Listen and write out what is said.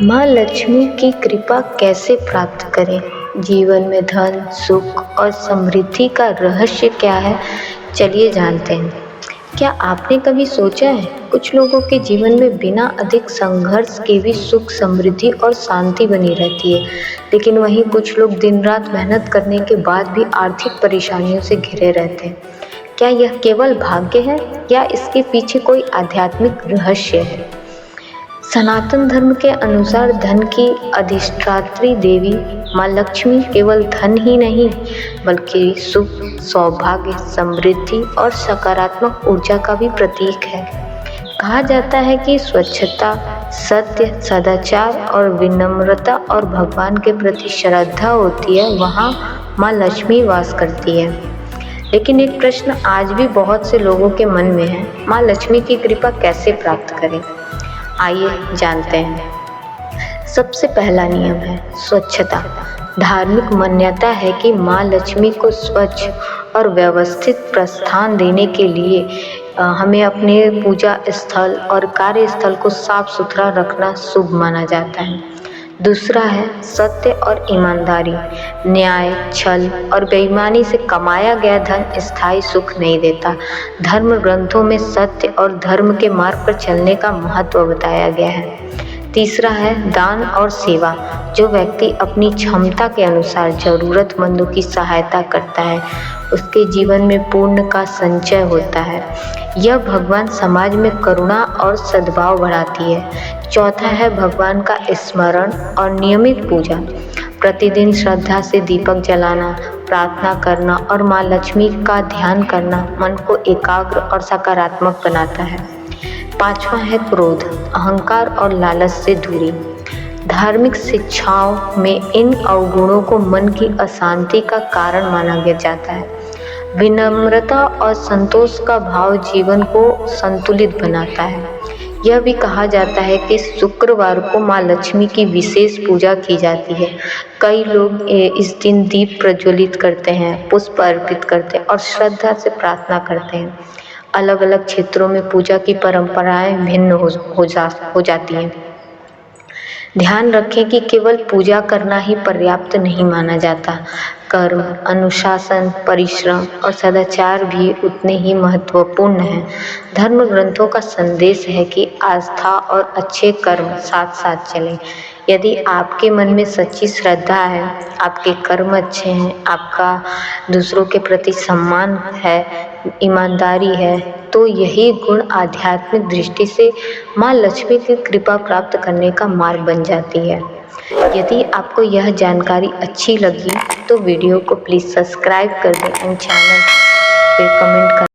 माँ लक्ष्मी की कृपा कैसे प्राप्त करें? जीवन में धन, सुख और समृद्धि का रहस्य क्या है? चलिए जानते हैं। क्या आपने कभी सोचा है, कुछ लोगों के जीवन में बिना अधिक संघर्ष के भी सुख, समृद्धि और शांति बनी रहती है, लेकिन वहीं कुछ लोग दिन रात मेहनत करने के बाद भी आर्थिक परेशानियों से घिरे रहते हैं। क्या यह केवल भाग्य है या इसके पीछे कोई आध्यात्मिक रहस्य है? सनातन धर्म के अनुसार धन की अधिष्ठात्री देवी माँ लक्ष्मी केवल धन ही नहीं बल्कि सुख, सौभाग्य, समृद्धि और सकारात्मक ऊर्जा का भी प्रतीक है। कहा जाता है कि स्वच्छता, सत्य, सदाचार और विनम्रता और भगवान के प्रति श्रद्धा होती है, वहाँ माँ लक्ष्मी वास करती है। लेकिन एक प्रश्न आज भी बहुत से लोगों के मन में है, माँ लक्ष्मी की कृपा कैसे प्राप्त करें? आइए जानते हैं। सबसे पहला नियम है स्वच्छता। धार्मिक मान्यता है कि माँ लक्ष्मी को स्वच्छ और व्यवस्थित प्रस्थान देने के लिए हमें अपने पूजा स्थल और कार्यस्थल को साफ सुथरा रखना शुभ माना जाता है। दूसरा है सत्य और ईमानदारी। न्याय, छल और बेईमानी से कमाया गया धन स्थायी सुख नहीं देता। धर्म ग्रंथों में सत्य और धर्म के मार्ग पर चलने का महत्व बताया गया है। तीसरा है दान और सेवा। जो व्यक्ति अपनी क्षमता के अनुसार जरूरतमंदों की सहायता करता है, उसके जीवन में पुण्य का संचय होता है। यह भगवान समाज में करुणा और सद्भाव बढ़ाती है। चौथा है भगवान का स्मरण और नियमित पूजा। प्रतिदिन श्रद्धा से दीपक जलाना, प्रार्थना करना और माँ लक्ष्मी का ध्यान करना मन को एकाग्र और सकारात्मक बनाता है। पांचवा है क्रोध, अहंकार और लालच से दूरी। धार्मिक शिक्षाओं में इन अवगुणों को मन की अशांति का कारण माना गया जाता है। विनम्रता और संतोष का भाव जीवन को संतुलित बनाता है। यह भी कहा जाता है कि शुक्रवार को माँ लक्ष्मी की विशेष पूजा की जाती है। कई लोग इस दिन दीप प्रज्वलित करते हैं, पुष्प अर्पित करते हैं और श्रद्धा से प्रार्थना करते हैं। अलग अलग क्षेत्रों में पूजा की परंपराएं भिन्न हो जाती हैं। ध्यान रखें कि केवल पूजा करना ही पर्याप्त नहीं माना जाता। कर्म, अनुशासन, परिश्रम और सदाचार भी उतने ही महत्वपूर्ण हैं। धर्म ग्रंथों का संदेश है कि आस्था और अच्छे कर्म साथ साथ चलें। यदि आपके मन में सच्ची श्रद्धा है, आपके कर्म अच्छे हैं, आपका दूसरों के प्रति सम्मान है, ईमानदारी है, तो यही गुण आध्यात्मिक दृष्टि से माँ लक्ष्मी की कृपा प्राप्त करने का मार्ग बन जाती है। यदि आपको यह जानकारी अच्छी लगी तो वीडियो को प्लीज़ सब्सक्राइब कर दें एंड चैनल पे कमेंट कर